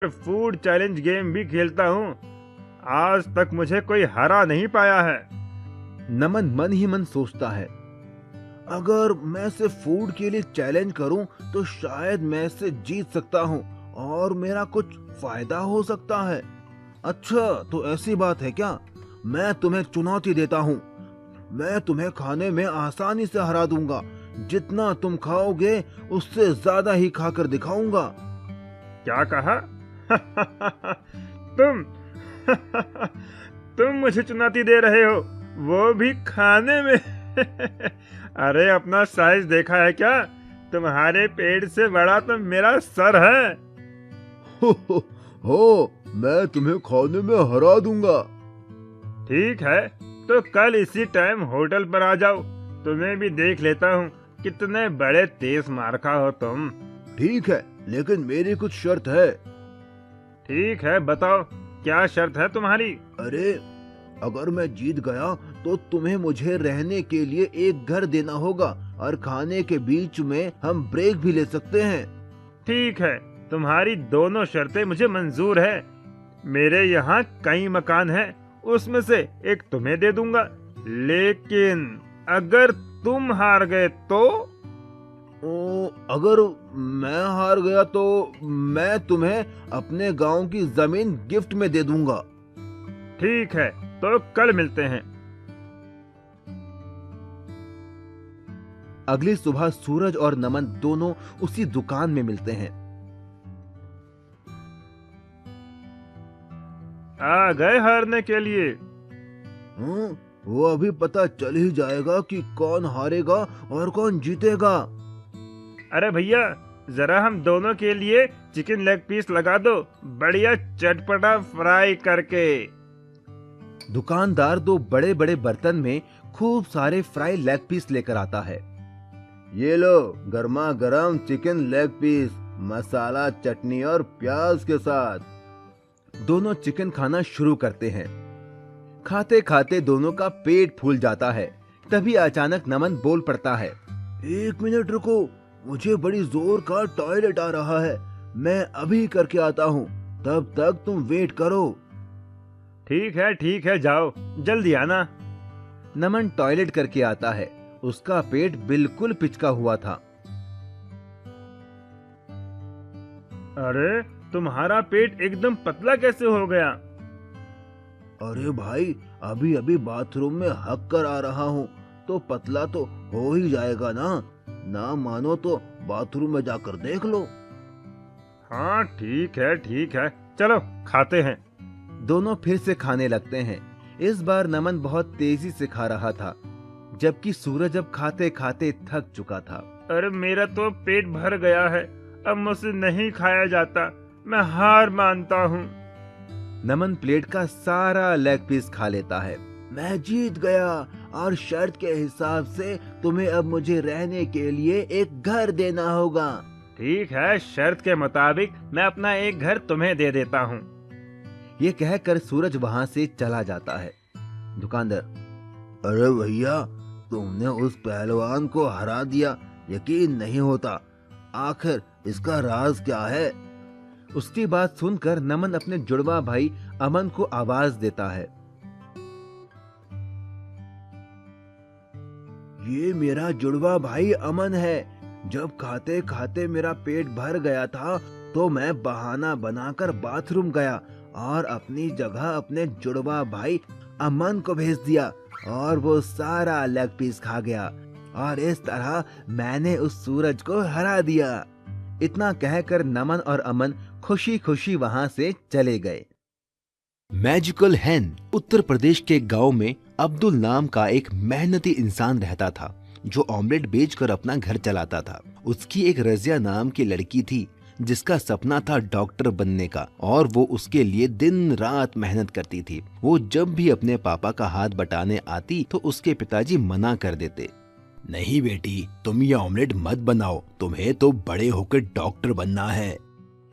Food challenge game भी खेलता हूँ। आज तक मुझे कोई हरा नहीं पाया है। नमन मन ही मन सोचता है, अगर मैं सिर्फ फूड के लिए चैलेंज करूं तो शायद मैं इससे जीत सकता हूं और मेरा कुछ फायदा हो सकता है। अच्छा, तो ऐसी बात है क्या? मैं तुम्हें चुनौती देता हूं। मैं तुम्हें खाने में आसानी से हरा दूंगा। जितना तुम खाओगे उससे ज्यादा ही खाकर दिखाऊंगा। क्या कहा? तुम तुम मुझे चुनौती दे रहे हो, वो भी खाने में? अरे अपना साइज देखा है क्या? तुम्हारे पेट से बड़ा तो मेरा सर है। हो, मैं तुम्हें खाने में हरा दूंगा। ठीक है, तो कल इसी टाइम होटल पर आ जाओ। तुम्हें भी देख लेता हूँ कितने बड़े तेज मारखा हो तुम। ठीक है, लेकिन मेरी कुछ शर्त है। ठीक है, बताओ क्या शर्त है तुम्हारी? अरे, अगर मैं जीत गया तो तुम्हें मुझे रहने के लिए एक घर देना होगा और खाने के बीच में हम ब्रेक भी ले सकते हैं। ठीक है, तुम्हारी दोनों शर्तें मुझे मंजूर है। मेरे यहाँ कई मकान हैं, उसमें से एक तुम्हें दे दूंगा, लेकिन अगर तुम हार गए तो? अगर मैं हार गया तो मैं तुम्हें अपने गांव की जमीन गिफ्ट में दे दूंगा। ठीक है, तो कल मिलते हैं। अगली सुबह सूरज और नमन दोनों उसी दुकान में मिलते हैं। आ गए हारने के लिए? वो अभी पता चल ही जाएगा कि कौन हारेगा और कौन जीतेगा। अरे भैया, जरा हम दोनों के लिए चिकन लेग पीस लगा दो, बढ़िया चटपटा फ्राई करके। दुकानदार दो बड़े बड़े बर्तन में खूब सारे फ्राई लेग पीस लेकर आता है। ये लो, गर्मा गर्म चिकन लेग पीस, मसाला, चटनी और प्याज के साथ। दोनों चिकन खाना शुरू करते हैं। खाते खाते दोनों का पेट फूल जाता है। तभी अचानक नमन बोल पड़ता है, 1 मिनट रुको, मुझे बड़ी जोर का टॉयलेट आ रहा है। मैं अभी करके आता हूँ, तब तक तुम वेट करो। ठीक है, जाओ, जल्दी आना। नमन टॉयलेट करके आता है। उसका पेट बिल्कुल पिचका हुआ था। अरे, तुम्हारा पेट एकदम पतला कैसे हो गया? अरे भाई, अभी अभी बाथरूम में हक कर आ रहा हूँ, तो पतला तो हो ही जाएगा ना। ना मानो तो बाथरूम में जाकर देख लो। हाँ, ठीक है, चलो खाते हैं। दोनों फिर से खाने लगते हैं। इस बार नमन बहुत तेजी से खा रहा था, जबकि सूरज अब खाते खाते थक चुका था। अरे मेरा तो पेट भर गया है, अब मुझसे नहीं खाया जाता, मैं हार मानता हूँ। नमन प्लेट का सारा लेग पीस खा लेता है। मैं जीत गया और शर्त के हिसाब से तुम्हें अब मुझे रहने के लिए एक घर देना होगा। ठीक है, शर्त के मुताबिक मैं अपना एक घर तुम्हें दे देता हूँ। ये कहकर सूरज वहाँ से चला जाता है। दुकानदार, अरे भैया, तुमने उस पहलवान को हरा दिया, यकीन नहीं होता। आखिर इसका राज क्या है? उसकी बात सुनकर नमन अपने जुड़वा भाई अमन को आवाज देता है, ये मेरा जुड़वा भाई अमन है। जब खाते खाते मेरा पेट भर गया था तो मैं बहाना बनाकर बाथरूम गया और अपनी जगह अपने जुड़वा भाई अमन को भेज दिया और वो सारा लेग पीस खा गया और इस तरह मैंने उस सूरज को हरा दिया। इतना कहकर नमन और अमन खुशी खुशी वहां से चले गए। मैजिकल हैन। उत्तर प्रदेश के गांव में अब्दुल नाम का एक मेहनती इंसान रहता था, जो ऑमलेट बेचकर अपना घर चलाता था। उसकी एक रजिया नाम की लड़की थी, जिसका सपना था डॉक्टर बनने का, और वो उसके लिए दिन रात मेहनत करती थी। वो जब भी अपने पापा का हाथ बटाने आती तो उसके पिताजी मना कर देते। नहीं बेटी, तुम ये ऑमलेट मत बनाओ, तुम्हें तो बड़े होकर डॉक्टर बनना है।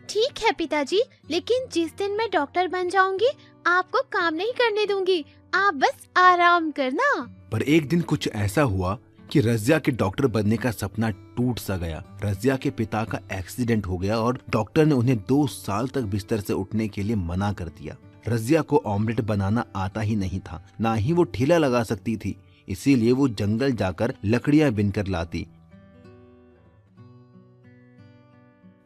ठीक है पिताजी, लेकिन जिस दिन मैं डॉक्टर बन जाऊंगी आपको काम नहीं करने दूंगी, आप बस आराम करना। पर एक दिन कुछ ऐसा हुआ कि रजिया के डॉक्टर बनने का सपना टूट सा गया। रजिया के पिता का एक्सीडेंट हो गया और डॉक्टर ने उन्हें 2 साल तक बिस्तर से उठने के लिए मना कर दिया। रजिया को ऑमलेट बनाना आता ही नहीं था, ना ही वो ठेला लगा सकती थी। इसीलिए वो जंगल जाकर लकड़ियां बिनकर लाती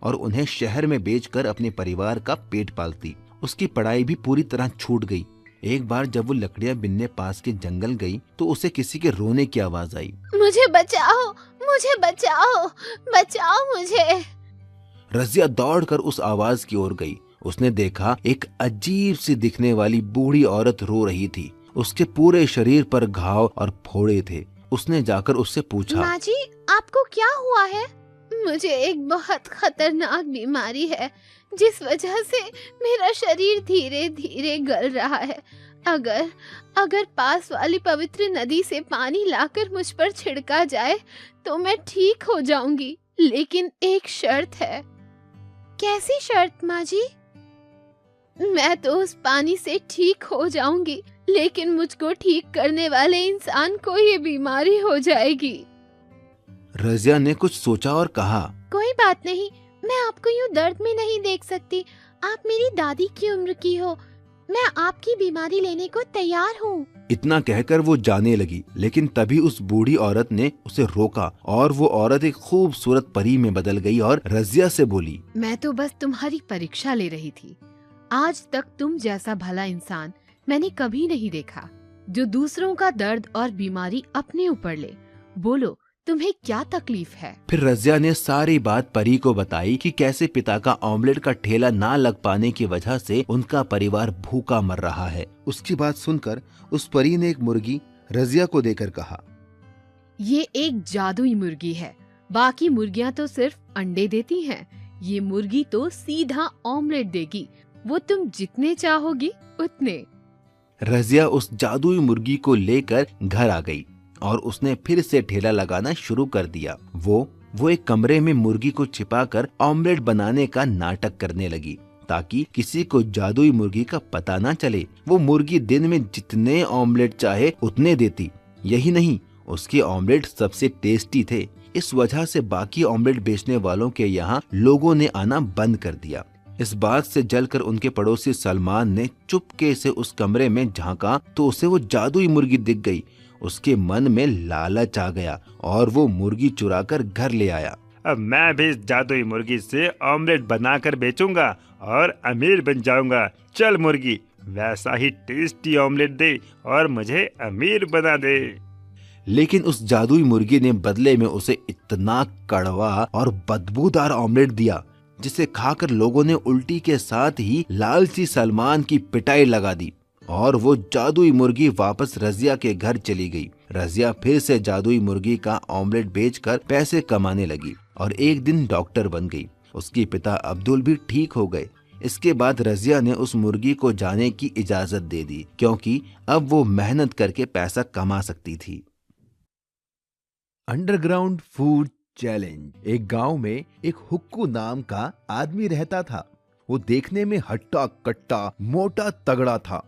और उन्हें शहर में बेचकर अपने परिवार का पेट पालती। उसकी पढ़ाई भी पूरी तरह छूट गई। एक बार जब वो लकड़ियां बिनने पास के जंगल गई तो उसे किसी के रोने की आवाज आई। मुझे बचाओ, मुझे बचाओ, बचाओ मुझे। रजिया दौड़कर उस आवाज की ओर गई। उसने देखा एक अजीब सी दिखने वाली बूढ़ी औरत रो रही थी। उसके पूरे शरीर पर घाव और फोड़े थे। उसने जाकर उससे पूछा, माँ जी, आपको क्या हुआ है? मुझे एक बहुत खतरनाक बीमारी है जिस वजह से मेरा शरीर धीरे धीरे गल रहा है। अगर पास वाली पवित्र नदी से पानी लाकर मुझ पर छिड़का जाए तो मैं ठीक हो जाऊंगी, लेकिन एक शर्त है। कैसी शर्त माँ जी? मैं तो उस पानी से ठीक हो जाऊंगी, लेकिन मुझको ठीक करने वाले इंसान को ये बीमारी हो जाएगी। रजिया ने कुछ सोचा और कहा, कोई बात नहीं, मैं आपको यूं दर्द में नहीं देख सकती। आप मेरी दादी की उम्र की हो, मैं आपकी बीमारी लेने को तैयार हूँ। इतना कहकर वो जाने लगी, लेकिन तभी उस बूढ़ी औरत ने उसे रोका और वो औरत एक खूबसूरत परी में बदल गई और रजिया से बोली, मैं तो बस तुम्हारी परीक्षा ले रही थी। आज तक तुम जैसा भला इंसान मैंने कभी नहीं देखा, जो दूसरों का दर्द और बीमारी अपने ऊपर ले। बोलो, तुम्हें क्या तकलीफ है? फिर रजिया ने सारी बात परी को बताई कि कैसे पिता का ऑमलेट का ठेला ना लग पाने की वजह से उनका परिवार भूखा मर रहा है। उसकी बात सुनकर उस परी ने एक मुर्गी रजिया को देकर कहा, ये एक जादुई मुर्गी है। बाकी मुर्गियां तो सिर्फ अंडे देती हैं, ये मुर्गी तो सीधा ऑमलेट देगी। वो तुम जितने चाहोगी उतने। रजिया उस जादुई मुर्गी को लेकर घर आ गई और उसने फिर से ठेला लगाना शुरू कर दिया। वो एक कमरे में मुर्गी को छिपाकर ऑमलेट बनाने का नाटक करने लगी ताकि किसी को जादुई मुर्गी का पता ना चले। वो मुर्गी दिन में जितने ऑमलेट चाहे उतने देती। यही नहीं, उसके ऑमलेट सबसे टेस्टी थे। इस वजह से बाकी ऑमलेट बेचने वालों के यहाँ लोगों ने आना बंद कर दिया। इस बात से जलकर उनके पड़ोसी सलमान ने चुपके से उस कमरे में झांका तो उसे वो जादुई मुर्गी दिख गई। उसके मन में लालच आ गया और वो मुर्गी चुराकर घर ले आया। अब मैं भी इस जादुई मुर्गी से ऑमलेट बनाकर बेचूंगा और अमीर बन जाऊंगा। चल मुर्गी, वैसा ही टेस्टी ऑमलेट दे और मुझे अमीर बना दे। लेकिन उस जादुई मुर्गी ने बदले में उसे इतना कड़वा और बदबूदार ऑमलेट दिया जिसे खाकर लोगों ने उल्टी के साथ ही लालची सलमान की पिटाई लगा दी और वो जादुई मुर्गी वापस रजिया के घर चली गई। रजिया फिर से जादुई मुर्गी का ऑमलेट बेचकर पैसे कमाने लगी और एक दिन डॉक्टर बन गई। उसके पिता अब्दुल भी ठीक हो गए। इसके बाद रजिया ने उस मुर्गी को जाने की इजाजत दे दी क्योंकि अब वो मेहनत करके पैसा कमा सकती थी। Underground food challenge. एक गांव में एक हुक्कू नाम का आदमी रहता था। वो देखने में हट्टा कट्टा मोटा तगड़ा था।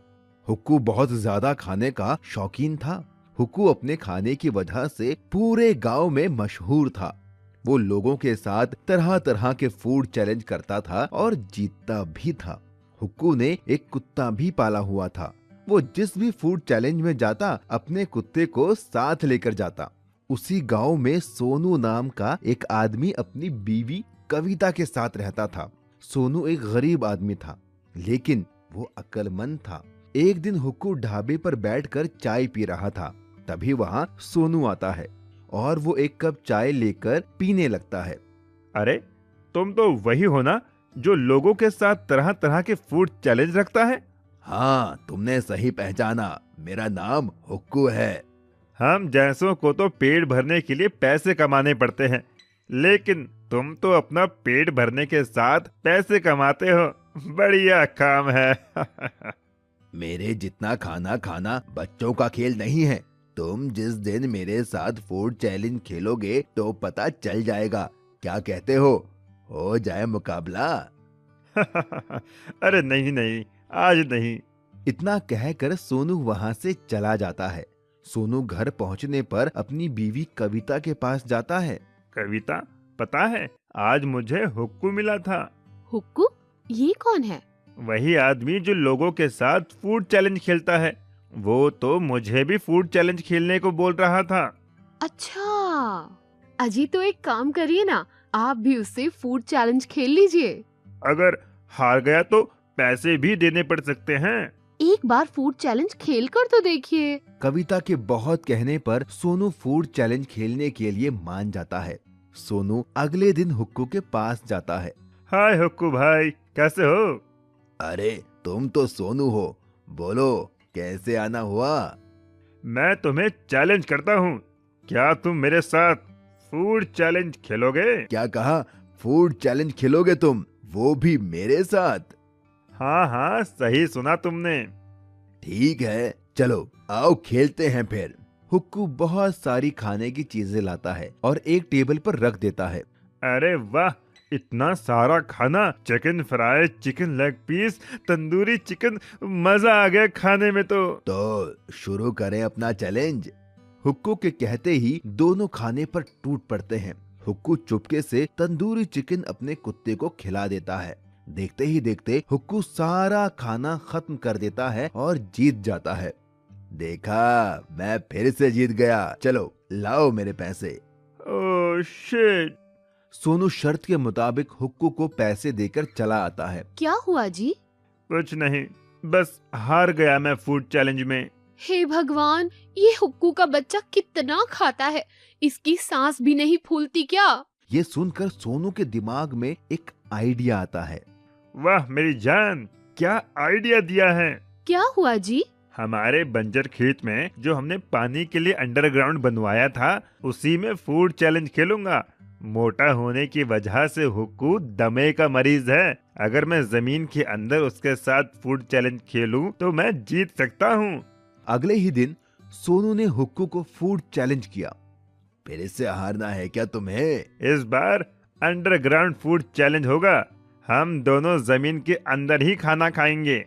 हुक्कू बहुत ज्यादा खाने का शौकीन था। हुक्कू अपने खाने की वजह से पूरे गांव में मशहूर था। वो लोगों के साथ तरह तरह के फूड चैलेंज करता था और जीतता भी था। हुक्कू ने एक कुत्ता भी पाला हुआ था। वो जिस भी फूड चैलेंज में जाता अपने कुत्ते को साथ लेकर जाता। उसी गांव में सोनू नाम का एक आदमी अपनी बीवी कविता के साथ रहता था। सोनू एक गरीब आदमी था, लेकिन वो अक्लमंद था। एक दिन हुक्कू ढाबे पर बैठकर चाय पी रहा था। तभी वहाँ सोनू आता है और वो एक कप चाय लेकर पीने लगता है। अरे, तुम तो वही हो ना जो लोगों के साथ तरह तरह के फूड चैलेंज रखता है? हाँ, तुमने सही पहचाना। मेरा नाम हुक्कू है। हम जैसों को तो पेट भरने के लिए पैसे कमाने पड़ते हैं, लेकिन तुम तो अपना पेट भरने के साथ पैसे कमाते हो। बढ़िया काम है। मेरे जितना खाना खाना बच्चों का खेल नहीं है। तुम जिस दिन मेरे साथ फूड चैलेंज खेलोगे तो पता चल जाएगा। क्या कहते हो जाए मुकाबला? अरे नहीं नहीं, आज नहीं। इतना कहकर सोनू वहाँ से चला जाता है। सोनू घर पहुंचने पर अपनी बीवी कविता के पास जाता है। कविता, पता है आज मुझे हुक्कू मिला था। हुक्कू? ये कौन है? वही आदमी जो लोगों के साथ फूड चैलेंज खेलता है। वो तो मुझे भी फूड चैलेंज खेलने को बोल रहा था। अच्छा, अजी तो एक काम करिए ना, आप भी उससे फूड चैलेंज खेल लीजिए। अगर हार गया तो पैसे भी देने पड़ सकते हैं। एक बार फूड चैलेंज खेल कर तो देखिए। कविता के बहुत कहने पर सोनू फूड चैलेंज खेलने के लिए मान जाता है। सोनू अगले दिन हुक्कू के पास जाता है। हाय हुक्कू भाई, कैसे हो? अरे तुम तो सोनू हो, बोलो कैसे आना हुआ? मैं तुम्हें चैलेंज करता हूँ, क्या तुम मेरे साथ फूड चैलेंज खेलोगे? क्या कहा? फूड चैलेंज खेलोगे तुम, वो भी मेरे साथ? हाँ हाँ, सही सुना तुमने। ठीक है, चलो आओ खेलते हैं फिर। हुक्कू बहुत सारी खाने की चीजें लाता है और एक टेबल पर रख देता है। अरे वाह, इतना सारा खाना! Chicken fry, chicken leg piece, tandoori chicken, मजा आ गया खाने में तो शुरू करें अपना चैलेंज। हुक्कू के कहते ही दोनों खाने पर टूट पड़ते हैं। हुक्कू चुपके से तंदूरी चिकन अपने कुत्ते को खिला देता है। देखते ही देखते हुक्कू सारा खाना खत्म कर देता है और जीत जाता है। देखा, मैं फिर से जीत गया, चलो लाओ मेरे पैसे। Oh shit! सोनू शर्त के मुताबिक हुक्कू को पैसे देकर चला आता है। क्या हुआ जी? कुछ नहीं, बस हार गया मैं फूड चैलेंज में। हे भगवान, ये हुक्कू का बच्चा कितना खाता है, इसकी सांस भी नहीं फूलती क्या? ये सुनकर सोनू के दिमाग में एक आइडिया आता है। वाह मेरी जान, क्या आइडिया दिया है! क्या हुआ जी? हमारे बंजर खेत में जो हमने पानी के लिए अंडरग्राउंड बनवाया था, उसी में फूड चैलेंज खेलूंगा। मोटा होने की वजह से हुक्कू दमे का मरीज है। अगर मैं जमीन के अंदर उसके साथ फूड चैलेंज खेलूं तो मैं जीत सकता हूँ। अगले ही दिन सोनू ने हुक्कू को फूड चैलेंज किया। फिर से हारना है क्या तुम्हें? इस बार अंडरग्राउंड फूड चैलेंज होगा। हम दोनों जमीन के अंदर ही खाना खाएंगे।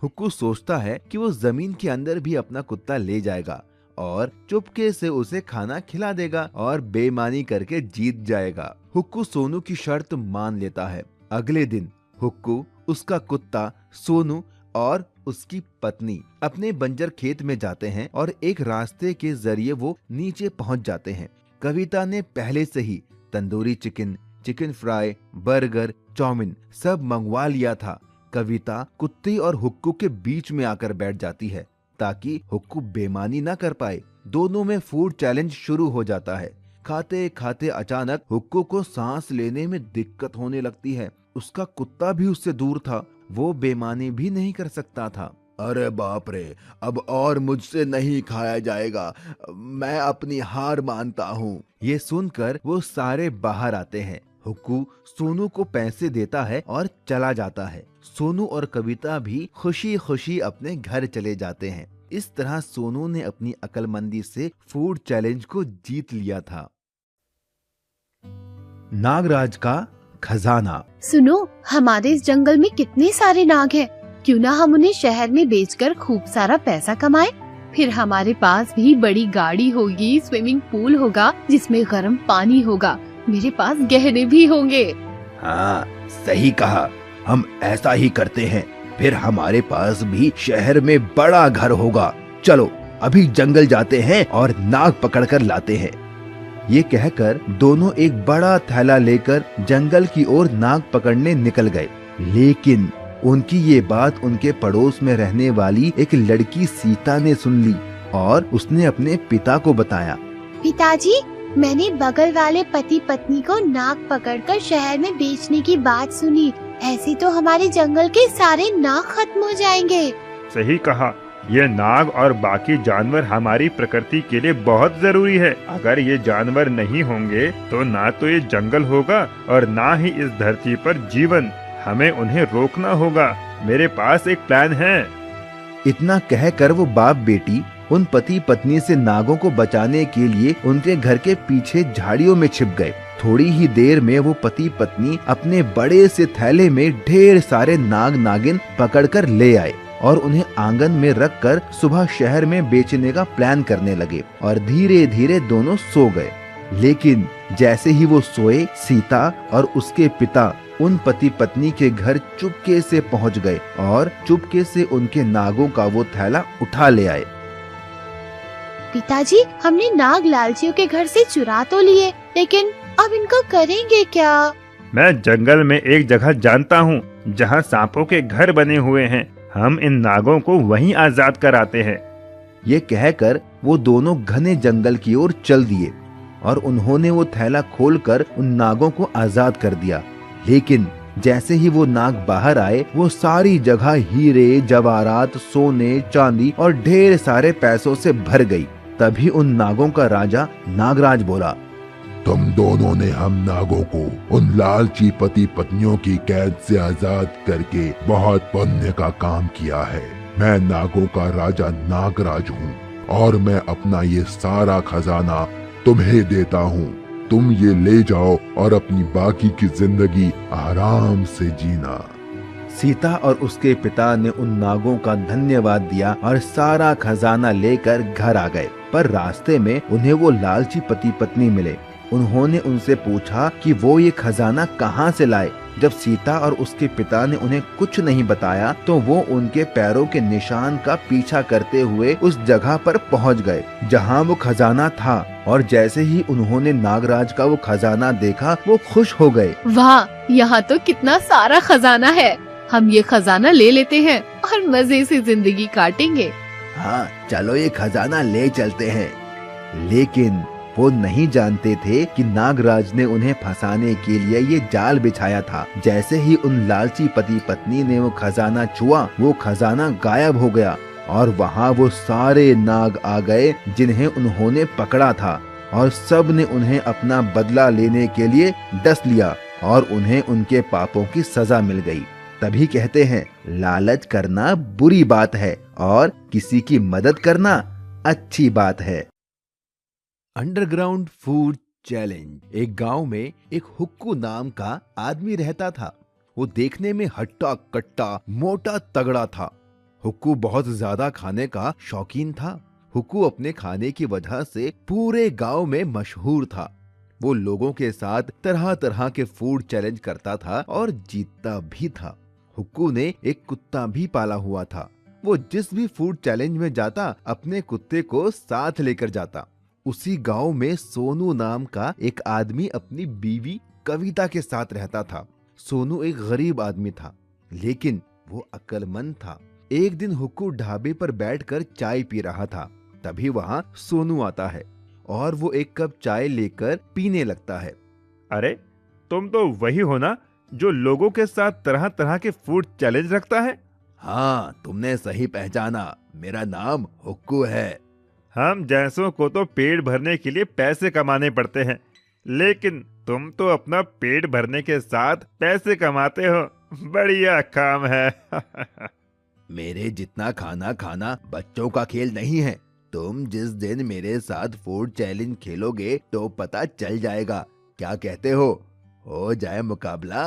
हुक्कू सोचता है कि वो जमीन के अंदर भी अपना कुत्ता ले जाएगा और चुपके से उसे खाना खिला देगा और बेईमानी करके जीत जाएगा। हुक्कू सोनू की शर्त मान लेता है। अगले दिन हुक्कू, उसका कुत्ता, सोनू और उसकी पत्नी अपने बंजर खेत में जाते हैं और एक रास्ते के जरिए वो नीचे पहुंच जाते हैं। कविता ने पहले से ही tandoori chicken, chicken fry, burger, chow mein सब मंगवा लिया था। कविता कुत्ते और हुक्कू के बीच में आकर बैठ जाती है ताकि हुक्कू बेईमानी ना कर पाए। दोनों में फूड चैलेंज शुरू हो जाता है। खाते खाते अचानक हुक्कू को सांस लेने में दिक्कत होने लगती है। उसका कुत्ता भी उससे दूर था, वो बेईमानी भी नहीं कर सकता था। अरे बाप रे, अब और मुझसे नहीं खाया जाएगा, मैं अपनी हार मानता हूँ। ये सुनकर वो सारे बाहर आते हैं। हुक्कू सोनू को पैसे देता है और चला जाता है। सोनू और कविता भी खुशी खुशी अपने घर चले जाते हैं। इस तरह सोनू ने अपनी अक्लमंदी से फूड चैलेंज को जीत लिया था। नागराज का खजाना। सुनो, हमारे इस जंगल में कितने सारे नाग हैं। क्यों ना हम उन्हें शहर में बेचकर खूब सारा पैसा कमाएं? फिर हमारे पास भी बड़ी गाड़ी होगी, स्विमिंग पूल होगा जिसमें गर्म पानी होगा, मेरे पास गहने भी होंगे। हाँ, सही कहा, हम ऐसा ही करते हैं। फिर हमारे पास भी शहर में बड़ा घर होगा। चलो अभी जंगल जाते हैं और नाग पकड़कर लाते हैं। ये कहकर दोनों एक बड़ा थैला लेकर जंगल की ओर नाग पकड़ने निकल गए। लेकिन उनकी ये बात उनके पड़ोस में रहने वाली एक लड़की सीता ने सुन ली और उसने अपने पिता को बताया। पिताजी, मैंने बगल वाले पति पत्नी को नाग पकड़कर शहर में बेचने की बात सुनी। ऐसे तो हमारे जंगल के सारे नाग खत्म हो जाएंगे। सही कहा, ये नाग और बाकी जानवर हमारी प्रकृति के लिए बहुत जरूरी है। अगर ये जानवर नहीं होंगे तो ना तो ये जंगल होगा और ना ही इस धरती पर जीवन। हमें उन्हें रोकना होगा। मेरे पास एक प्लान है। इतना कहकर वो बाप बेटी उन पति पत्नी से नागों को बचाने के लिए उनके घर के पीछे झाड़ियों में छिप गए। थोड़ी ही देर में वो पति पत्नी अपने बड़े से थैले में ढेर सारे नाग नागिन पकड़कर ले आए। और उन्हें आंगन में रखकर सुबह शहर में बेचने का प्लान करने लगे और धीरे धीरे दोनों सो गए। लेकिन जैसे ही वो सोए, सीता और उसके पिता उन पति पत्नी के घर चुपके से पहुंच गए और चुपके से उनके नागों का वो थैला उठा ले आए। पिताजी, हमने नाग लालचियों के घर से चुरा तो लिए, लेकिन अब इनको करेंगे क्या? मैं जंगल में एक जगह जानता हूँ जहाँ सांपों के घर बने हुए हैं। हम इन नागों को वहीं आजाद कराते हैं। ये कहकर वो दोनों घने जंगल की ओर चल दिए और उन्होंने वो थैला खोलकर उन नागों को आजाद कर दिया। लेकिन जैसे ही वो नाग बाहर आए, वो सारी जगह हीरे, जवाहरात, सोने, चांदी और ढेर सारे पैसों से भर गई। तभी उन नागों का राजा नागराज बोला, तुम दोनों ने हम नागों को उन लालची पति पत्नियों की कैद से आजाद करके बहुत पुण्य का काम किया है। मैं नागों का राजा नागराज हूँ और मैं अपना ये सारा खजाना तुम्हें देता हूँ। तुम ये ले जाओ और अपनी बाकी की जिंदगी आराम से जीना। सीता और उसके पिता ने उन नागों का धन्यवाद दिया और सारा खजाना लेकर घर आ गए। पर रास्ते में उन्हें वो लालची पति पत्नी मिले। उन्होंने उनसे पूछा कि वो ये खजाना कहाँ से लाए। जब सीता और उसके पिता ने उन्हें कुछ नहीं बताया तो वो उनके पैरों के निशान का पीछा करते हुए उस जगह पर पहुँच गए जहाँ वो खजाना था। और जैसे ही उन्होंने नागराज का वो खजाना देखा, वो खुश हो गए। वाह, यहाँ तो कितना सारा खजाना है। हम ये खजाना ले लेते हैं और मजे से जिंदगी काटेंगे। हाँ, चलो ये खजाना ले चलते हैं। लेकिन वो नहीं जानते थे कि नागराज ने उन्हें फंसाने के लिए ये जाल बिछाया था। जैसे ही उन लालची पति पत्नी ने वो खजाना छुआ, वो खजाना गायब हो गया और वहाँ वो सारे नाग आ गए जिन्हें उन्होंने पकड़ा था। और सब ने उन्हें अपना बदला लेने के लिए डस लिया और उन्हें उनके पापों की सजा मिल गई। तभी कहते हैं, लालच करना बुरी बात है और किसी की मदद करना अच्छी बात है। Underground food challenge. एक गांव में एक हुक्कू नाम का आदमी रहता था। वो देखने में हट्टा कट्टा मोटा तगड़ा था। हुक्कू बहुत ज्यादा खाने का शौकीन था। हुक्कू अपने खाने की वजह से पूरे गांव में मशहूर था। वो लोगों के साथ तरह तरह के फूड चैलेंज करता था और जीतता भी था। हुक्कू ने एक कुत्ता भी पाला हुआ था। वो जिस भी फूड चैलेंज में जाता, अपने कुत्ते को साथ लेकर जाता। उसी गांव में सोनू नाम का एक आदमी अपनी बीवी कविता के साथ रहता था। सोनू एक गरीब आदमी था, लेकिन वो अक्लमंद था। एक दिन हुक्कू ढाबे पर बैठकर चाय पी रहा था। तभी वहाँ सोनू आता है और वो एक कप चाय लेकर पीने लगता है। अरे, तुम तो वही हो ना जो लोगों के साथ तरह तरह के फूड चैलेंज रखता है? हाँ, तुमने सही पहचाना। मेरा नाम हुक्कू है। हम जैसों को तो पेट भरने के लिए पैसे कमाने पड़ते हैं, लेकिन तुम तो अपना पेट भरने के साथ पैसे कमाते हो। बढ़िया काम है। मेरे जितना खाना खाना बच्चों का खेल नहीं है। तुम जिस दिन मेरे साथ फूड चैलेंज खेलोगे तो पता चल जाएगा। क्या कहते हो जाए मुकाबला?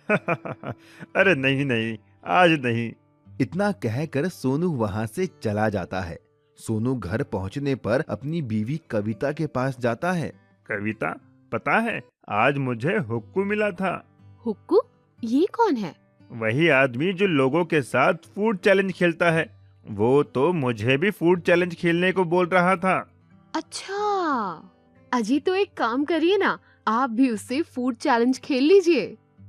अरे नहीं नहीं, आज नहीं। इतना कहकर सोनू वहाँ से चला जाता है। सोनू घर पहुँचने पर अपनी बीवी कविता के पास जाता है। कविता, पता है आज मुझे हुक्कू मिला था। हुक्कू? ये कौन है? वही आदमी जो लोगों के साथ फूड चैलेंज खेलता है। वो तो मुझे भी फूड चैलेंज खेलने को बोल रहा था। अच्छा, अजी तो एक काम करिए ना, आप भी उससे फूड चैलेंज खेल लीजिए।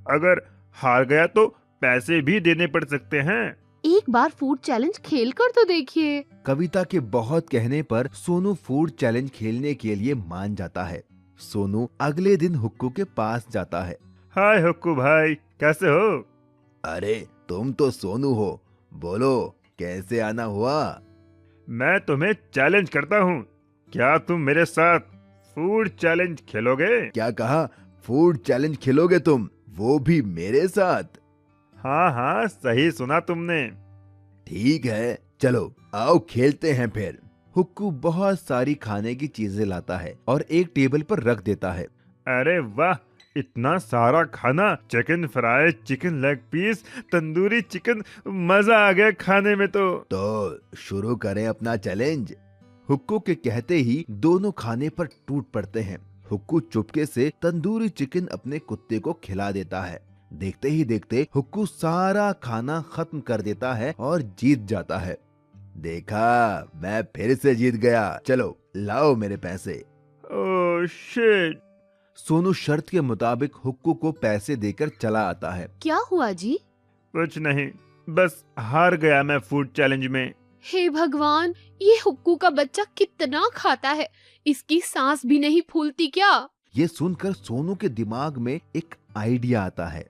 अगर हार गया तो पैसे भी देने पड़ सकते हैं। एक बार फूड चैलेंज खेल कर तो देखिए। कविता के बहुत कहने पर सोनू फूड चैलेंज खेलने के लिए मान जाता है। सोनू अगले दिन हुक्कू के पास जाता है। हाय हुक्कू भाई, कैसे हो? अरे, तुम तो सोनू हो। बोलो, कैसे आना हुआ? मैं तुम्हें चैलेंज करता हूँ। क्या तुम मेरे साथ फूड चैलेंज खेलोगे? क्या कहा? फूड चैलेंज खेलोगे तुम, वो भी मेरे साथ? हाँ हाँ, सही सुना तुमने। ठीक है, चलो आओ खेलते हैं फिर। हुक्कू बहुत सारी खाने की चीजें लाता है और एक टेबल पर रख देता है। अरे वाह, इतना सारा खाना, chicken fry, chicken leg piece, tandoori chicken, मजा आ गया खाने में तो शुरू करें अपना चैलेंज। हुक्कू के कहते ही दोनों खाने पर टूट पड़ते हैं। हुक्कू चुपके से तंदूरी चिकन अपने कुत्ते को खिला देता है। देखते ही देखते हुक्कू सारा खाना खत्म कर देता है और जीत जाता है। देखा, मैं फिर से जीत गया, चलो लाओ मेरे पैसे। Oh shit. सोनू शर्त के मुताबिक हुक्कू को पैसे देकर चला आता है। क्या हुआ जी? कुछ नहीं, बस हार गया मैं फूड चैलेंज में। हे भगवान, ये हुक्कू का बच्चा कितना खाता है, इसकी सांस भी नहीं फूलती क्या? ये सुनकर सोनू के दिमाग में एक आइडिया आता है।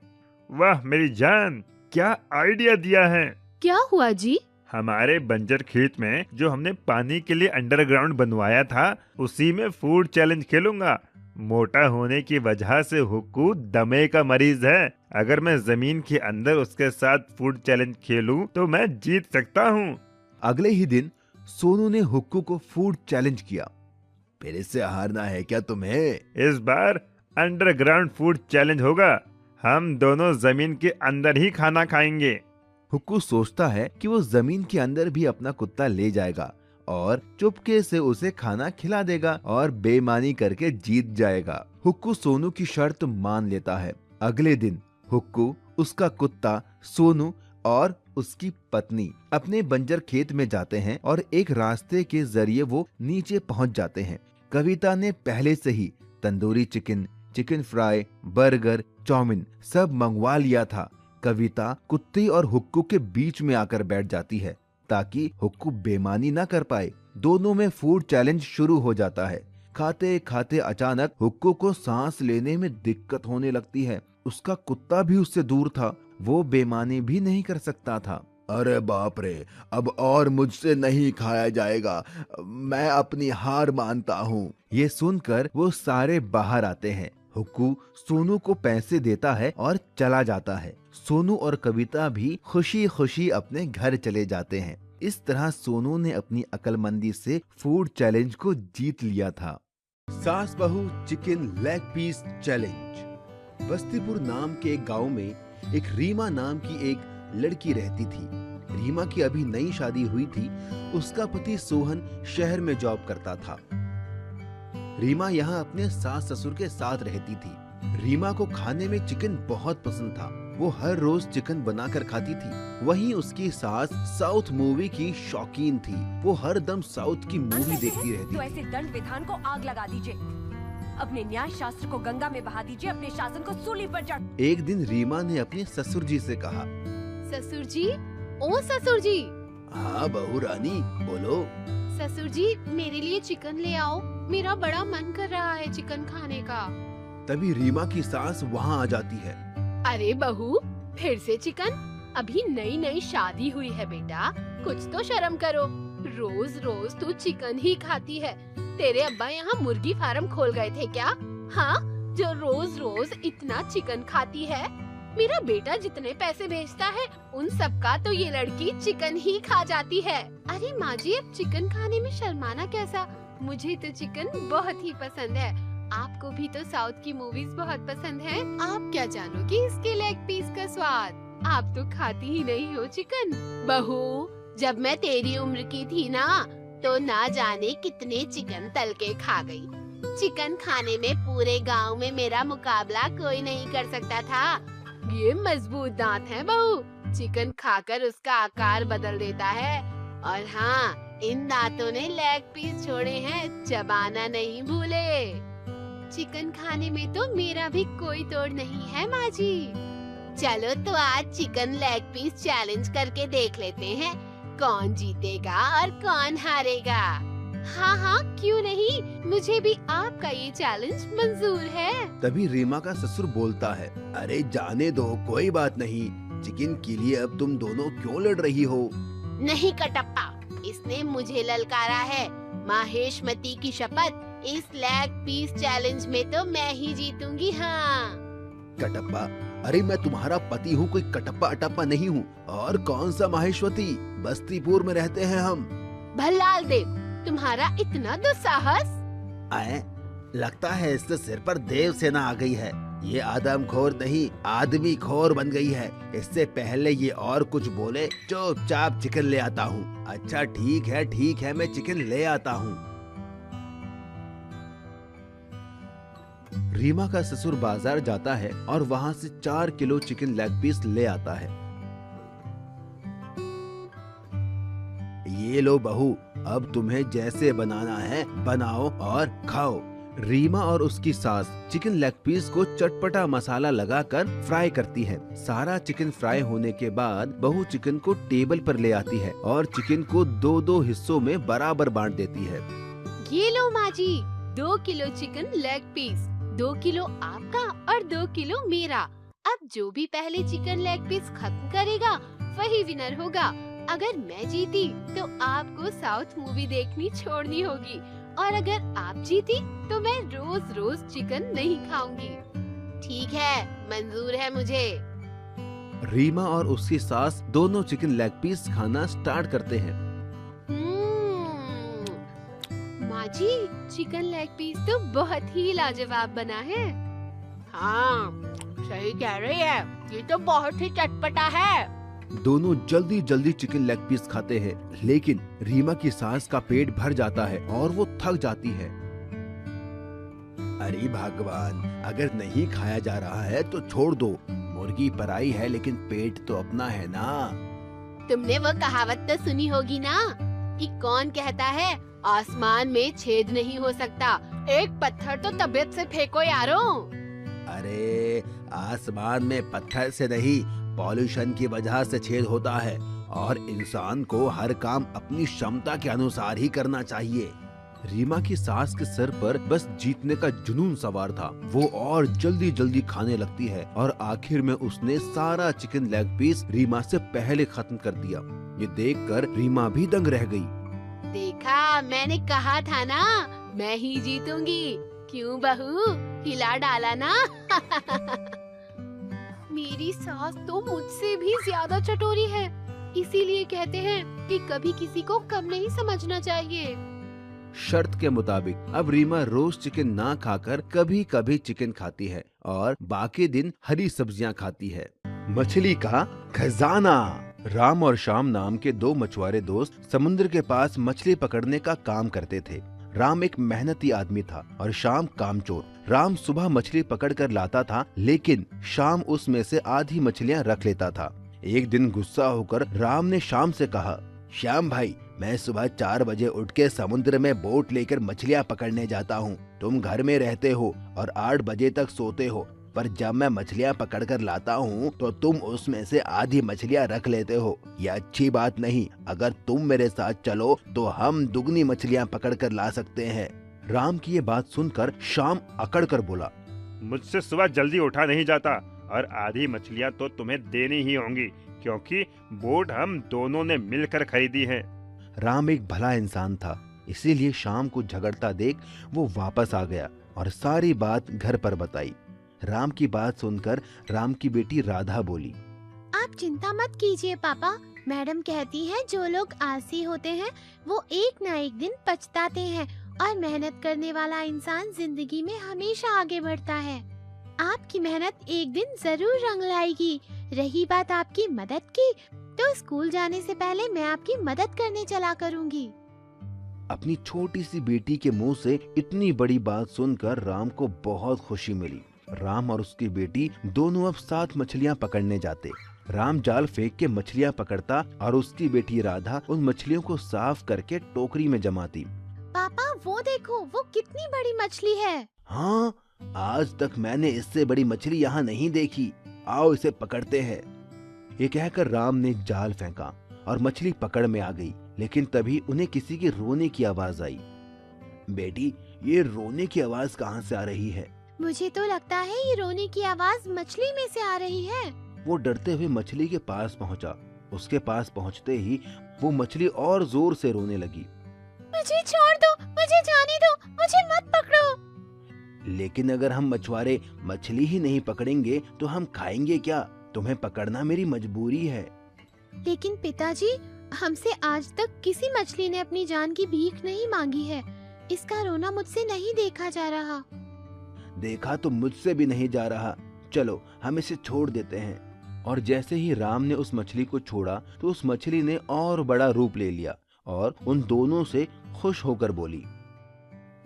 वाह मेरी जान, क्या आइडिया दिया है। क्या हुआ जी? हमारे बंजर खेत में जो हमने पानी के लिए अंडरग्राउंड बनवाया था, उसी में फूड चैलेंज खेलूंगा। मोटा होने की वजह से हुक्कू दमे का मरीज है। अगर मैं जमीन के अंदर उसके साथ फूड चैलेंज खेलूं तो मैं जीत सकता हूँ। अगले ही दिन सोनू ने हुक्कू को फूड चैलेंज किया। फिर इससे हारना है क्या तुम्हें? इस बार अंडरग्राउंड फूड चैलेंज होगा। हम दोनों जमीन के अंदर ही खाना खाएंगे। हुक्कू सोचता है कि वो जमीन के अंदर भी अपना कुत्ता ले जाएगा और चुपके से उसे खाना खिला देगा और बेईमानी करके जीत जाएगा। हुक्कू सोनू की शर्त मान लेता है। अगले दिन हुक्कू, उसका कुत्ता, सोनू और उसकी पत्नी अपने बंजर खेत में जाते हैं और एक रास्ते के जरिए वो नीचे पहुंच जाते हैं। कविता ने पहले से ही tandoori chicken, chicken fry, burger, chow mein सब मंगवा लिया था। कविता कुत्ते और हुक्कू के बीच में आकर बैठ जाती है ताकि हुक्कू बेईमानी ना कर पाए। दोनों में फूड चैलेंज शुरू हो जाता है। खाते खाते अचानक हुक्कू को सांस लेने में दिक्कत होने लगती है। उसका कुत्ता भी उससे दूर था, वो बेईमानी भी नहीं कर सकता था। अरे बाप रे, अब और मुझसे नहीं खाया जाएगा, मैं अपनी हार मानता हूँ। ये सुनकर वो सारे बाहर आते हैं। हुक्कू सोनू को पैसे देता है और चला जाता है। सोनू और कविता भी खुशी खुशी अपने घर चले जाते हैं। इस तरह सोनू ने अपनी अक्लमंदी से फूड चैलेंज को जीत लिया था। सास बहू chicken leg piece challenge. Bastipur नाम के एक गांव में एक रीमा नाम की एक लड़की रहती थी। रीमा की अभी नई शादी हुई थी। उसका पति सोहन शहर में जॉब करता था। रीमा यहाँ अपने सास ससुर के साथ रहती थी। रीमा को खाने में चिकन बहुत पसंद था। वो हर रोज चिकन बनाकर खाती थी। वहीं उसकी सास साउथ मूवी की शौकीन थी। वो हर दम साउथ की मूवी देखती रहती तो थी। ऐसे दंड विधान को आग लगा दीजिए, अपने न्याय शास्त्र को गंगा में बहा दीजिए, अपने शासन को सूली पर चढ़। एक दिन रीमा ने अपने ससुर जी से कहा, ससुर जी, ओ ससुर जी। हाँ बहू रानी, बोलो। ससुर जी, मेरे लिए चिकन ले आओ, मेरा बड़ा मन कर रहा है चिकन खाने का। तभी रीमा की सास वहाँ आ जाती है। अरे बहू, फिर से चिकन? अभी नई नई शादी हुई है बेटा, कुछ तो शर्म करो। रोज रोज तू चिकन ही खाती है। तेरे अब्बा यहाँ मुर्गी फार्म खोल गए थे क्या? हाँ, जो रोज रोज इतना चिकन खाती है। मेरा बेटा जितने पैसे भेजता है उन सब का तो ये लड़की चिकन ही खा जाती है। अरे माँ जी, अब चिकन खाने में शर्माना कैसा? मुझे तो चिकन बहुत ही पसंद है। आपको भी तो साउथ की मूवीज बहुत पसंद है। आप क्या जानोगे इसके लेग पीस का स्वाद? आप तो खाती ही नहीं हो चिकन। बहू, जब मैं तेरी उम्र की थी तो ना जाने कितने चिकन तल के खा गई। चिकन खाने में पूरे गांव में मेरा मुकाबला कोई नहीं कर सकता था। ये मजबूत दांत हैं बहू, चिकन खाकर उसका आकार बदल देता है। और हाँ, इन दांतों ने लेग पीस छोड़े हैं, चबाना नहीं भूले। चिकन खाने में तो मेरा भी कोई तोड़ नहीं है माँ जी। चलो तो आज चिकन लेग पीस चैलेंज करके देख लेते हैं, कौन जीतेगा और कौन हारेगा। हाँ हाँ, क्यों नहीं, मुझे भी आपका ये चैलेंज मंजूर है। तभी रीमा का ससुर बोलता है, अरे जाने दो, कोई बात नहीं। चिकन के लिए अब तुम दोनों क्यों लड़ रही हो? नहीं कटप्पा, इसने मुझे ललकारा है। माहेशमती की शपथ, इस लेग पीस चैलेंज में तो मैं ही जीतूंगी। हाँ कटप्पा, अरे मैं तुम्हारा पति हूँ, कोई कटप्पा अटप्पा नहीं हूँ। और कौन सा माहेश्वती, बस्तीपुर में रहते हैं हम। भल्लाल देव, तुम्हारा इतना दुस्साहस। आए, लगता है इससे सिर पर देव सेना आ गई है। ये आदमखोर नहीं, आदमी खोर बन गई है। इससे पहले ये और कुछ बोले, चुपचाप चिकन ले आता हूँ। अच्छा ठीक है, मैं चिकन ले आता हूँ। रीमा का ससुर बाजार जाता है और वहाँ से 4 किलो चिकन लेग पीस ले आता है। ये लो बहू, अब तुम्हें जैसे बनाना है बनाओ और खाओ। रीमा और उसकी सास चिकन लेग पीस को चटपटा मसाला लगाकर फ्राई करती है। सारा चिकन फ्राई होने के बाद बहू चिकन को टेबल पर ले आती है और चिकन को 2-2 हिस्सों में बराबर बांट देती है। ये लो माँ जी, 2 kilo chicken leg piece, 2 kilo आपका और 2 किलो मेरा। अब जो भी पहले चिकन लेग पीस खत्म करेगा वही विनर होगा। अगर मैं जीती तो आपको साउथ मूवी देखनी छोड़नी होगी, और अगर आप जीती तो मैं रोज रोज चिकन नहीं खाऊंगी। ठीक है, मंजूर है मुझे। रीमा और उसकी सास दोनों चिकन लेग पीस खाना स्टार्ट करते हैं। माँ जी, चिकन लेग पीस तो बहुत ही लाजवाब बना है। हाँ, सही कह रही है, ये तो बहुत ही चटपटा है। दोनों जल्दी जल्दी चिकन लेग पीस खाते हैं, लेकिन रीमा की सास का पेट भर जाता है और वो थक जाती है। अरे भगवान, अगर नहीं खाया जा रहा है तो छोड़ दो। मुर्गी पराई है लेकिन पेट तो अपना है ना। तुमने वो कहावत तो सुनी होगी ना कि कौन कहता है आसमान में छेद नहीं हो सकता, एक पत्थर तो तबीयत से फेंको यारो। अरे आसमान में पत्थर से नहीं, पॉल्यूशन की वजह से छेद होता है, और इंसान को हर काम अपनी क्षमता के अनुसार ही करना चाहिए। रीमा की सास के सर पर बस जीतने का जुनून सवार था। वो और जल्दी जल्दी खाने लगती है और आखिर में उसने सारा चिकन लेग पीस रीमा से पहले खत्म कर दिया। ये देखकर रीमा भी दंग रह गई। देखा, मैंने कहा था ना, मैं ही जीतूंगी। क्यों बहू, हिला डाला ना। मेरी सास तो मुझसे भी ज्यादा चटोरी है, इसीलिए कहते हैं कि कभी किसी को कम नहीं समझना चाहिए। शर्त के मुताबिक अब रीमा रोज चिकन ना खाकर कभी कभी चिकन खाती है और बाकी दिन हरी सब्जियां खाती है। मछली का खजाना। राम और श्याम नाम के 2 मछुआरे दोस्त समुद्र के पास मछली पकड़ने का काम करते थे। राम एक मेहनती आदमी था और श्याम कामचोर। राम सुबह मछली पकड़ कर लाता था, लेकिन श्याम उसमें से आधी मछलियां रख लेता था। एक दिन गुस्सा होकर राम ने श्याम से कहा, श्याम भाई, मैं सुबह 4 बजे उठ के समुद्र में बोट लेकर मछलियां पकड़ने जाता हूँ। तुम घर में रहते हो और 8 बजे तक सोते हो, पर जब मैं मछलियां पकड़ कर लाता हूँ तो तुम उसमें से आधी मछलियां रख लेते हो। यह अच्छी बात नहीं। अगर तुम मेरे साथ चलो तो हम दुगनी मछलियां पकड़ कर ला सकते हैं। राम की ये बात सुनकर श्याम अकड़ कर बोला, मुझसे सुबह जल्दी उठा नहीं जाता और आधी मछलियाँ तो तुम्हें देनी ही होंगी, क्योंकि बोट हम दोनों ने मिलकर खरीदी है। राम एक भला इंसान था, इसीलिए श्याम को झगड़ता देख वो वापस आ गया और सारी बात घर पर बताई। राम की बात सुनकर राम की बेटी राधा बोली, आप चिंता मत कीजिए पापा, मैडम कहती है जो लोग आलसी होते हैं वो एक न एक दिन पछताते हैं, और मेहनत करने वाला इंसान जिंदगी में हमेशा आगे बढ़ता है। आपकी मेहनत एक दिन जरूर रंग लाएगी। रही बात आपकी मदद की, तो स्कूल जाने से पहले मैं आपकी मदद करने चला करूँगी। अपनी छोटी सी बेटी के मुंह से इतनी बड़ी बात सुनकर राम को बहुत खुशी मिली। राम और उसकी बेटी दोनों अब 7 मछलियां पकड़ने जाते। राम जाल फेंक के मछलियां पकड़ता और उसकी बेटी राधा उन मछलियों को साफ करके टोकरी में जमाती। पापा वो देखो, वो कितनी बड़ी मछली है। हाँ, आज तक मैंने इससे बड़ी मछली यहाँ नहीं देखी। आओ इसे पकड़ते हैं। ये कहकर राम ने जाल फेंका और मछली पकड़ में आ गई, लेकिन तभी उन्हें किसी के रोने की आवाज आई। बेटी, ये रोने की आवाज कहाँ से आ रही है? मुझे तो लगता है ये रोने की आवाज मछली में से आ रही है। वो डरते हुए मछली के पास पहुंचा। उसके पास पहुंचते ही वो मछली और जोर से रोने लगी। मुझे छोड़ दो, मुझे जाने दो, मुझे मत पकड़ो। लेकिन अगर हम मछुआरे मछली ही नहीं पकड़ेंगे तो हम खाएंगे क्या? तुम्हें पकड़ना मेरी मजबूरी है। लेकिन पिताजी, हमसे आज तक किसी मछली ने अपनी जान की भीख नहीं मांगी है। इसका रोना मुझसे नहीं देखा जा रहा। देखा तो मुझसे भी नहीं जा रहा। चलो हम इसे छोड़ देते हैं। और जैसे ही राम ने उस मछली को छोड़ा तो उस मछली ने और बड़ा रूप ले लिया और उन दोनों से खुश होकर बोली,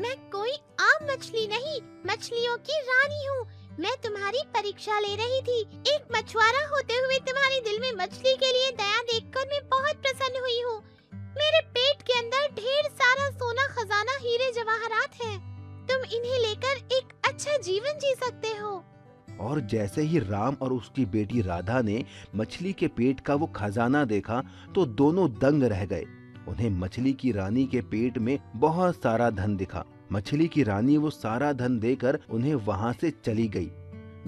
मैं कोई आम मछली नहीं, मछलियों की रानी हूँ। मैं तुम्हारी परीक्षा ले रही थी। एक मछुआरा होते हुए तुम्हारे दिल में मछली के लिए दया देखकर मैं बहुत प्रसन्न हुई हूँ। मेरे पेट के अंदर ढेर सारा सोना, खजाना, हीरे जवाहरात हैं। तुम इन्हें लेकर एक अच्छा जीवन जी सकते हो। और जैसे ही राम और उसकी बेटी राधा ने मछली के पेट का वो खजाना देखा तो दोनों दंग रह गए। उन्हें मछली की रानी के पेट में बहुत सारा धन दिखा। मछली की रानी वो सारा धन देकर उन्हें वहाँ से चली गई।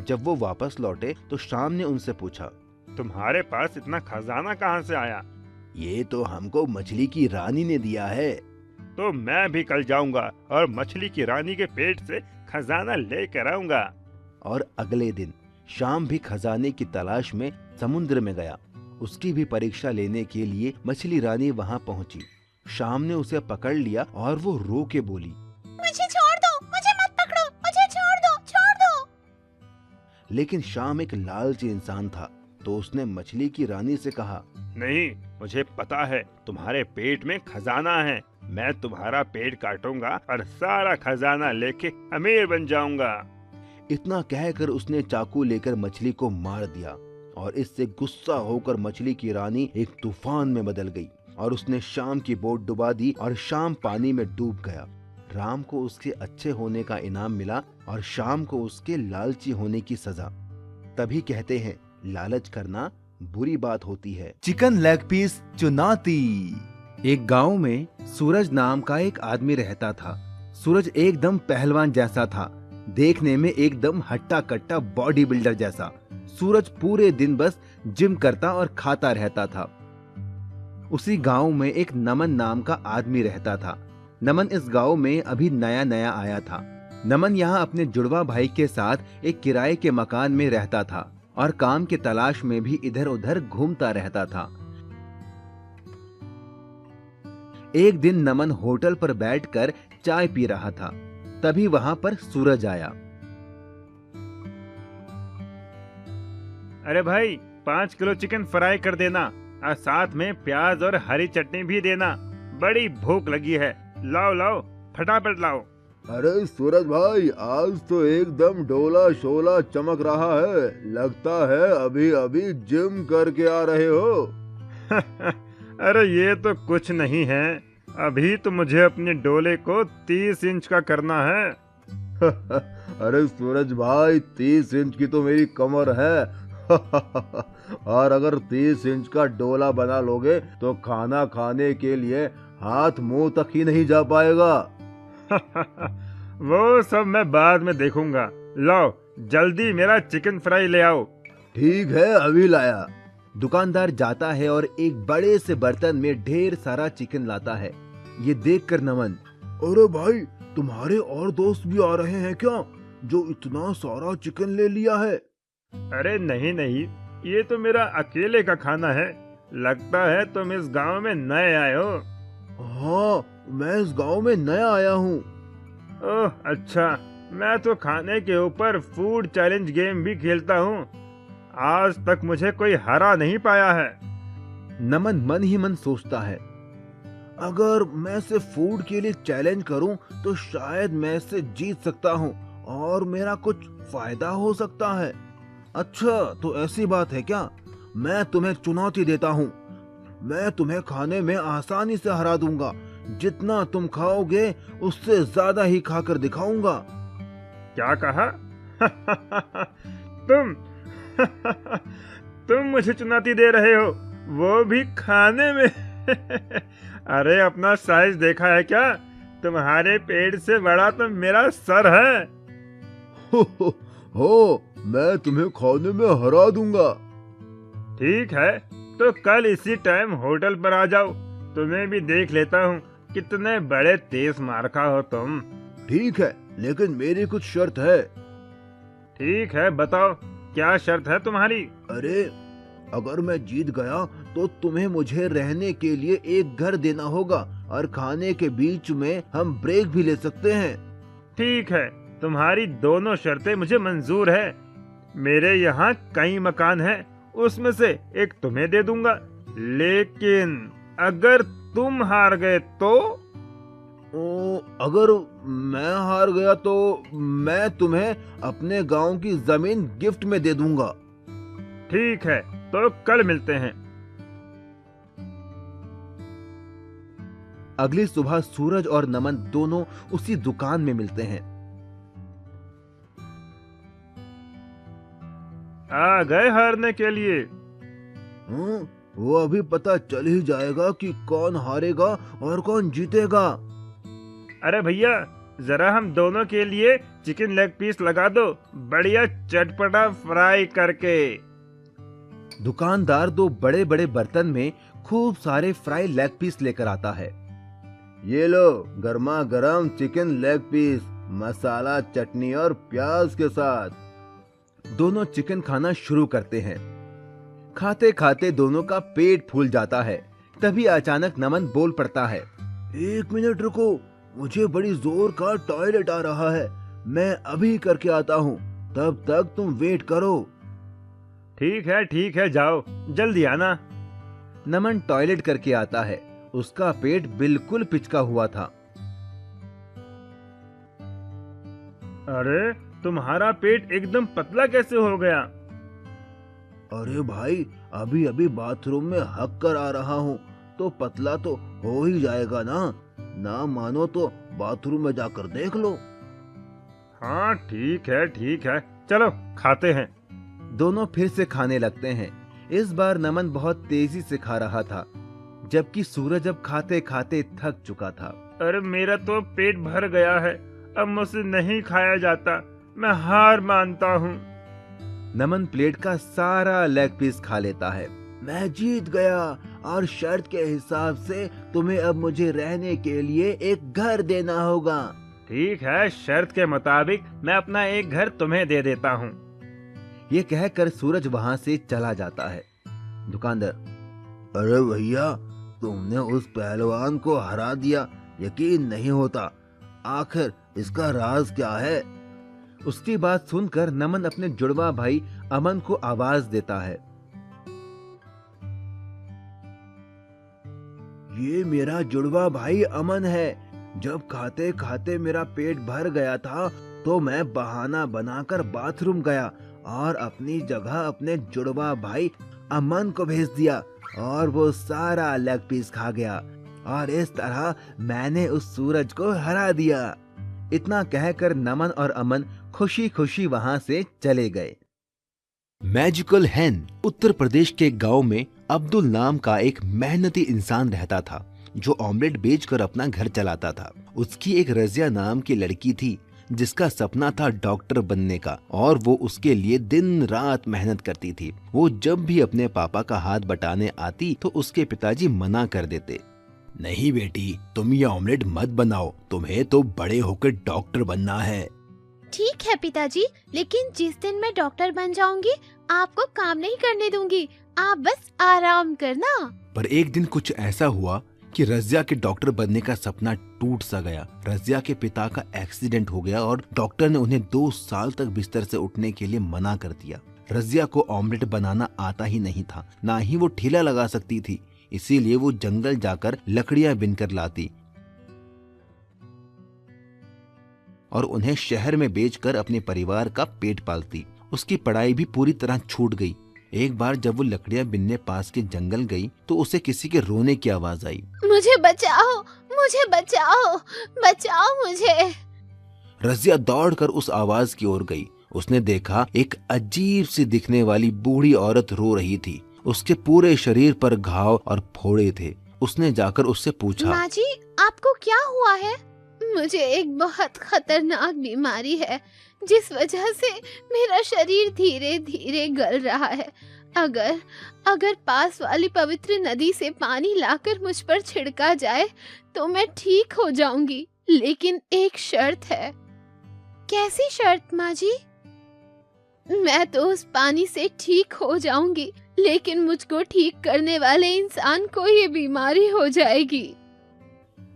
जब वो वापस लौटे तो शाम ने उनसे पूछा, तुम्हारे पास इतना खजाना कहाँ से आया? ये तो हमको मछली की रानी ने दिया है। तो मैं भी कल जाऊंगा और मछली की रानी के पेट से खजाना लेकर आऊंगा। और अगले दिन शाम भी खजाने की तलाश में समुद्र में गया। उसकी भी परीक्षा लेने के लिए मछली रानी वहाँ पहुँची। शाम ने उसे पकड़ लिया और वो रो के बोली, मुझे छोड़ दो, मुझे मत पकड़ो, मुझे छोड़ दो, छोड़ दो। लेकिन शाम एक लालची इंसान था तो उसने मछली की रानी से कहा, नहीं, मुझे पता है तुम्हारे पेट में खजाना है। मैं तुम्हारा पेट काटूंगा और सारा खजाना लेके अमीर बन जाऊंगा। इतना कहकर उसने चाकू लेकर मछली को मार दिया और इससे गुस्सा होकर मछली की रानी एक तूफान में बदल गई और उसने शाम की बोट डुबा दी और शाम पानी में डूब गया। राम को उसके अच्छे होने का इनाम मिला और शाम को उसके लालची होने की सजा। तभी कहते हैं, लालच करना बुरी बात होती है। चिकन लेग पीस चुनौती। एक गांव में सूरज नाम का एक आदमी रहता था। सूरज एकदम पहलवान जैसा था, देखने में एकदम हट्टा कट्टा बॉडी बिल्डर जैसा। सूरज पूरे दिन बस जिम करता और खाता रहता था। उसी गांव में एक नमन नाम का आदमी रहता था। नमन इस गांव में अभी नया नया आया था। नमन यहाँ अपने जुड़वा भाई के साथ एक किराए के मकान में रहता था और काम की तलाश में भी इधर उधर घूमता रहता था। एक दिन नमन होटल पर बैठकर चाय पी रहा था। तभी वहां पर सूरज आया। अरे भाई, 5 किलो चिकन फ्राई कर देना और साथ में प्याज और हरी चटनी भी देना। बड़ी भूख लगी है। लाओ लाओ, फटाफट लाओ। अरे सूरज भाई, आज तो एकदम डोला शोला चमक रहा है। लगता है अभी अभी जिम करके आ रहे हो। अरे ये तो कुछ नहीं है। अभी तो मुझे अपने डोले को 30 इंच का करना है। अरे सूरज भाई, 30 इंच की तो मेरी कमर है। और अगर 30 इंच का डोला बना लोगे तो खाना खाने के लिए हाथ मुंह तक ही नहीं जा पाएगा। वो सब मैं बाद में देखूंगा। लाओ जल्दी मेरा चिकन फ्राई ले आओ। ठीक है, अभी लाया। दुकानदार जाता है और एक बड़े से बर्तन में ढेर सारा चिकन लाता है। ये देखकर नमन, अरे भाई, तुम्हारे और दोस्त भी आ रहे हैं क्या, जो इतना सारा चिकन ले लिया है? अरे नहीं नहीं, ये तो मेरा अकेले का खाना है। लगता है तुम इस गांव में नए आए हो। हाँ, मैं इस गांव में नया आया हूँ। ओह अच्छा, मैं तो खाने के ऊपर फूड चैलेंज गेम भी खेलता हूँ। आज तक मुझे कोई हरा नहीं पाया है। नमन मन ही मन सोचता है, अगर मैं इसे फूड के लिए चैलेंज करूं तो शायद मैं इसे जीत सकता हूं और मेरा कुछ फायदा हो सकता है। अच्छा, तो ऐसी बात है क्या? मैं तुम्हें चुनौती देता हूं। मैं तुम्हें खाने में आसानी से हरा दूंगा। जितना तुम खाओगे उससे ज्यादा ही खाकर दिखाऊंगा। क्या कहा? तुम तुम मुझे चुनौती दे रहे हो, वो भी खाने में? अरे अपना साइज देखा है क्या? तुम्हारे पेट से बड़ा तो मेरा सर है। हो, मैं तुम्हें खाने में हरा दूंगा। ठीक है, तो कल इसी टाइम होटल पर आ जाओ। तुम्हें भी देख लेता हूँ कितने बड़े तेज मारका हो तुम। ठीक है, लेकिन मेरी कुछ शर्त है। ठीक है, बताओ क्या शर्त है तुम्हारी? अरे, अगर मैं जीत गया तो तुम्हें मुझे रहने के लिए एक घर देना होगा और खाने के बीच में हम ब्रेक भी ले सकते हैं। ठीक है, तुम्हारी दोनों शर्तें मुझे मंजूर है। मेरे यहाँ कई मकान हैं, उसमें से एक तुम्हें दे दूंगा, लेकिन अगर तुम हार गए तो? अगर मैं हार गया तो मैं तुम्हें अपने गांव की जमीन गिफ्ट में दे दूंगा। ठीक है, तो कल मिलते हैं। अगली सुबह सूरज और नमन दोनों उसी दुकान में मिलते हैं। आ गए हारने के लिए? वो अभी पता चल ही जाएगा कि कौन हारेगा और कौन जीतेगा। अरे भैया, जरा हम दोनों के लिए चिकन लेग पीस लगा दो, बढ़िया चटपटा फ्राई करके। दुकानदार दो बड़े बड़े बर्तन में खूब सारे फ्राई लेग पीस लेकर आता है। ये लो गर्मा गर्म चिकन लेग पीस, मसाला, चटनी और प्याज के साथ। दोनों चिकन खाना शुरू करते हैं। खाते खाते दोनों का पेट फूल जाता है। तभी अचानक नमन बोल पड़ता है, 1 मिनट रुको, मुझे बड़ी जोर का टॉयलेट आ रहा है, मैं अभी करके आता हूँ, तब तक तुम वेट करो। ठीक है, जाओ, जल्दी आना। नमन टॉयलेट करके आता है। उसका पेट बिल्कुल पिचका हुआ था। अरे, तुम्हारा पेट एकदम पतला कैसे हो गया? अरे भाई, अभी अभी बाथरूम में हक कर आ रहा हूँ, तो पतला तो हो ही जाएगा ना मानो तो बाथरूम में जाकर देख लो। हाँ, ठीक है, चलो खाते हैं। दोनों फिर से खाने लगते हैं। इस बार नमन बहुत तेजी से खा रहा था, जबकि सूरज अब खाते खाते थक चुका था। अरे, मेरा तो पेट भर गया है, अब मुझसे नहीं खाया जाता, मैं हार मानता हूँ। नमन प्लेट का सारा लेग पीस खा लेता है। मैं जीत गया और शर्त के हिसाब से तुम्हें अब मुझे रहने के लिए एक घर देना होगा। ठीक है, शर्त के मुताबिक मैं अपना एक घर तुम्हें दे देता हूँ। ये कहकर सूरज वहाँ से चला जाता है। दुकानदार, अरे भैया, तुमने उस पहलवान को हरा दिया, यकीन नहीं होता, आखिर इसका राज क्या है? उसकी बात सुनकर नमन अपने जुड़वा भाई अमन को आवाज देता है, ये मेरा जुड़वा भाई अमन है। जब खाते खाते मेरा पेट भर गया था तो मैं बहाना बनाकर बाथरूम गया और अपनी जगह अपने जुड़वा भाई अमन को भेज दिया और वो सारा लेग पीस खा गया और इस तरह मैंने उस सूरज को हरा दिया। इतना कहकर नमन और अमन खुशी खुशी वहां से चले गए। मैजिकल हैन। उत्तर प्रदेश के गांव में अब्दुल नाम का एक मेहनती इंसान रहता था, जो ऑमलेट बेचकर अपना घर चलाता था। उसकी एक रजिया नाम की लड़की थी, जिसका सपना था डॉक्टर बनने का, और वो उसके लिए दिन रात मेहनत करती थी। वो जब भी अपने पापा का हाथ बटाने आती तो उसके पिताजी मना कर देते। नहीं बेटी, तुम ये ऑमलेट मत बनाओ, तुम्हें तो बड़े होकर डॉक्टर बनना है। ठीक है पिताजी, लेकिन जिस दिन मैं डॉक्टर बन जाऊंगी आपको काम नहीं करने दूंगी, आप बस आराम करना। पर एक दिन कुछ ऐसा हुआ कि रजिया के डॉक्टर बनने का सपना टूट सा गया। रजिया के पिता का एक्सीडेंट हो गया और डॉक्टर ने उन्हें 2 साल तक बिस्तर से उठने के लिए मना कर दिया। रजिया को ऑमलेट बनाना आता ही नहीं था, ना ही वो ठेला लगा सकती थी, इसीलिए वो जंगल जाकर लकड़ियां बिनकर लाती और उन्हें शहर में बेचकर अपने परिवार का पेट पालती। उसकी पढ़ाई भी पूरी तरह छूट गई। एक बार जब वो लकड़ियां बिनने पास के जंगल गई तो उसे किसी के रोने की आवाज आई। मुझे बचाओ, मुझे बचाओ, बचाओ मुझे। रजिया दौड़कर उस आवाज की ओर गई। उसने देखा एक अजीब सी दिखने वाली बूढ़ी औरत रो रही थी। उसके पूरे शरीर पर घाव और फोड़े थे। उसने जाकर उससे पूछा, माँ जी, आपको क्या हुआ है? मुझे एक बहुत खतरनाक बीमारी है, जिस वजह से मेरा शरीर धीरे धीरे गल रहा है। अगर पास वाली पवित्र नदी से पानी लाकर मुझ पर छिड़का जाए तो मैं ठीक हो जाऊंगी, लेकिन एक शर्त है। कैसी शर्त माँ जी? मैं तो उस पानी से ठीक हो जाऊंगी, लेकिन मुझको ठीक करने वाले इंसान को ये बीमारी हो जाएगी।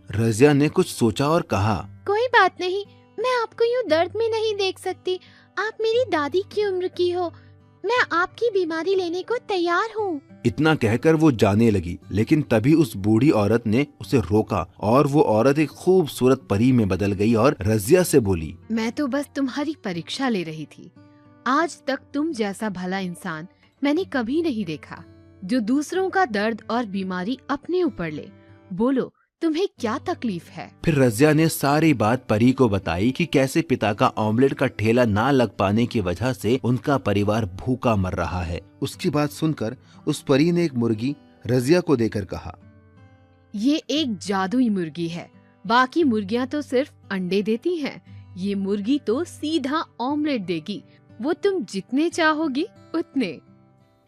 रजिया ने कुछ सोचा और कहा, कोई बात नहीं, मैं आपको यूं दर्द में नहीं देख सकती। आप मेरी दादी की उम्र की हो। मैं आपकी बीमारी लेने को तैयार हूँ। इतना कहकर वो जाने लगी, लेकिन तभी उस बूढ़ी औरत ने उसे रोका और वो औरत एक खूबसूरत परी में बदल गई और रजिया से बोली, मैं तो बस तुम्हारी परीक्षा ले रही थी। आज तक तुम जैसा भला इंसान मैंने कभी नहीं देखा, जो दूसरों का दर्द और बीमारी अपने ऊपर ले। बोलो, तुम्हें क्या तकलीफ है? फिर रजिया ने सारी बात परी को बताई कि कैसे पिता का ऑमलेट का ठेला ना लग पाने की वजह से उनका परिवार भूखा मर रहा है। उसकी बात सुनकर उस परी ने एक मुर्गी रजिया को देकर कहा, ये एक जादुई मुर्गी है। बाकी मुर्गियां तो सिर्फ अंडे देती हैं। ये मुर्गी तो सीधा ऑमलेट देगी। वो तुम जितने चाहोगी उतने।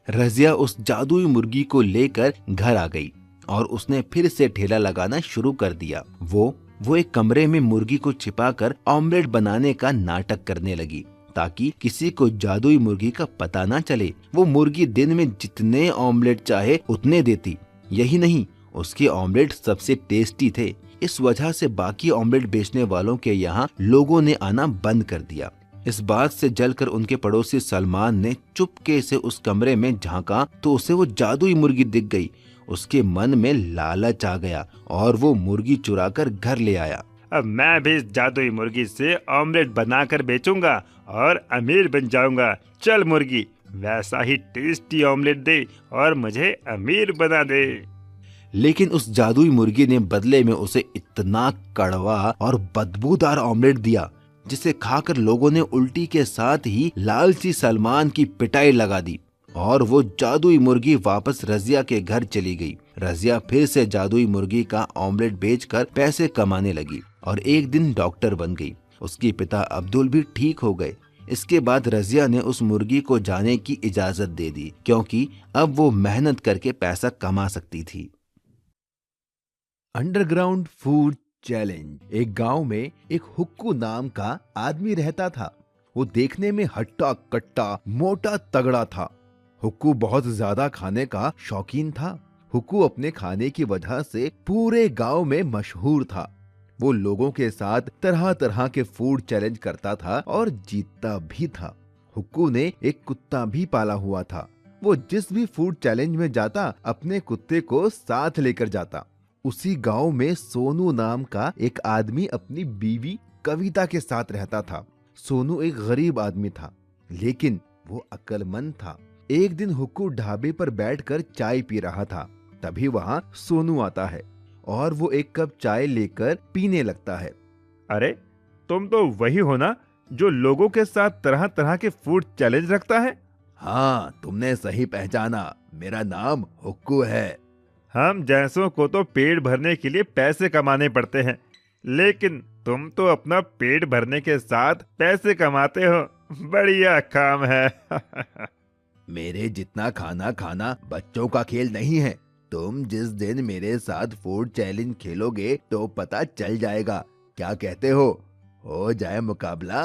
रजिया उस जादुई मुर्गी को लेकर घर आ गई और उसने फिर से ठेला लगाना शुरू कर दिया। वो एक कमरे में मुर्गी को छिपाकर ऑमलेट बनाने का नाटक करने लगी ताकि किसी को जादुई मुर्गी का पता ना चले। वो मुर्गी दिन में जितने ऑमलेट चाहे उतने देती। यही नहीं, उसके ऑमलेट सबसे टेस्टी थे। इस वजह से बाकी ऑमलेट बेचने वालों के यहाँ लोगों ने आना बंद कर दिया। इस बात से जलकर उनके पड़ोसी सलमान ने चुपके से उस कमरे में झांका तो उसे वो जादुई मुर्गी दिख गई। उसके मन में लालच आ गया और वो मुर्गी चुराकर घर ले आया। अब मैं भी इस जादुई मुर्गी से ऑमलेट बनाकर बेचूंगा और अमीर बन जाऊंगा। चल मुर्गी, वैसा ही टेस्टी ऑमलेट दे और मुझे अमीर बना दे। लेकिन उस जादुई मुर्गी ने बदले में उसे इतना कड़वा और बदबूदार ऑमलेट दिया जिसे खाकर लोगों ने उल्टी के साथ ही लालची सलमान की पिटाई लगा दी और वो जादुई मुर्गी वापस रजिया के घर चली गई। रजिया फिर से जादुई मुर्गी का ऑमलेट बेचकर पैसे कमाने लगी और एक दिन डॉक्टर बन गई। उसके पिता अब्दुल भी ठीक हो गए। इसके बाद रजिया ने उस मुर्गी को जाने की इजाजत दे दी क्योंकि अब वो मेहनत करके पैसा कमा सकती थी। Underground food challenge. एक गांव में एक हुक्कू नाम का आदमी रहता था। वो देखने में हट्टा कट्टा मोटा तगड़ा था। हुक्कू बहुत ज्यादा खाने का शौकीन था। हुक्कू अपने खाने की वजह से पूरे गांव में मशहूर था। वो लोगों के साथ तरह तरह के फूड चैलेंज करता था और जीतता भी था। हुक्कू ने एक कुत्ता भी पाला हुआ था। वो जिस भी फूड चैलेंज में जाता अपने कुत्ते को साथ लेकर जाता। उसी गांव में सोनू नाम का एक आदमी अपनी बीवी कविता के साथ रहता था। सोनू एक गरीब आदमी था लेकिन वो अक्लमंद था। एक दिन हुक्कू ढाबे पर बैठकर चाय पी रहा था। तभी वहाँ सोनू आता है और वो एक कप चाय लेकर पीने लगता है। अरे, तुम तो वही हो ना जो लोगों के साथ तरह तरह के फूड चैलेंज रखता है? हाँ, तुमने सही पहचाना। मेरा नाम हुक्कू है। हम जैसों को तो पेट भरने के लिए पैसे कमाने पड़ते हैं, लेकिन तुम तो अपना पेट भरने के साथ पैसे कमाते हो। बढ़िया काम है। मेरे जितना खाना खाना बच्चों का खेल नहीं है। तुम जिस दिन मेरे साथ फूड चैलेंज खेलोगे तो पता चल जाएगा। क्या कहते हो जाए मुकाबला?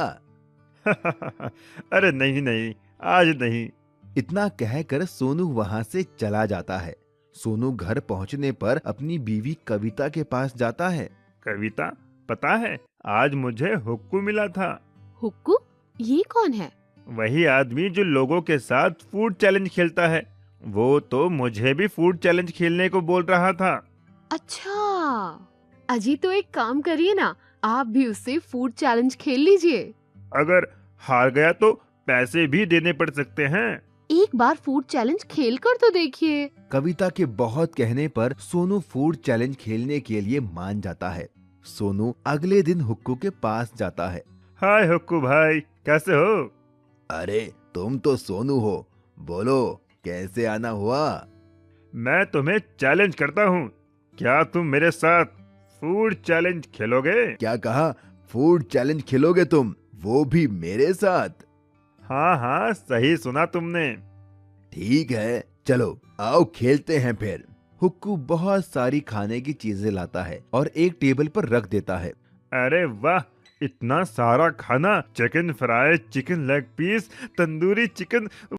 अरे नहीं नहीं, आज नहीं। इतना कहकर सोनू वहाँ से चला जाता है। सोनू घर पहुँचने पर अपनी बीवी कविता के पास जाता है। कविता, पता है आज मुझे हुक्कू मिला था। हुक्कू? ये कौन है? वही आदमी जो लोगों के साथ फूड चैलेंज खेलता है। वो तो मुझे भी फूड चैलेंज खेलने को बोल रहा था। अच्छा, अजी तो एक काम करिए ना, आप भी उससे फूड चैलेंज खेल लीजिए। अगर हार गया तो पैसे भी देने पड़ सकते हैं। एक बार फूड चैलेंज खेल कर तो देखिए। कविता के बहुत कहने पर सोनू फूड चैलेंज खेलने के लिए मान जाता है। सोनू अगले दिन हुक्कू के पास जाता है। हाय हुक्कू भाई, कैसे हो? अरे तुम तो सोनू हो, बोलो कैसे आना हुआ? मैं तुम्हें चैलेंज करता हूँ, क्या तुम मेरे साथ फूड चैलेंज खेलोगे? क्या कहा? फूड चैलेंज खेलोगे तुम, वो भी मेरे साथ? हाँ हाँ, सही सुना तुमने। ठीक है, चलो आओ खेलते हैं फिर। हुक्कू बहुत सारी खाने की चीजें लाता है और एक टेबल पर रख देता है। अरे वाह, इतना सारा खाना! Chicken fry, chicken leg piece, tandoori chicken,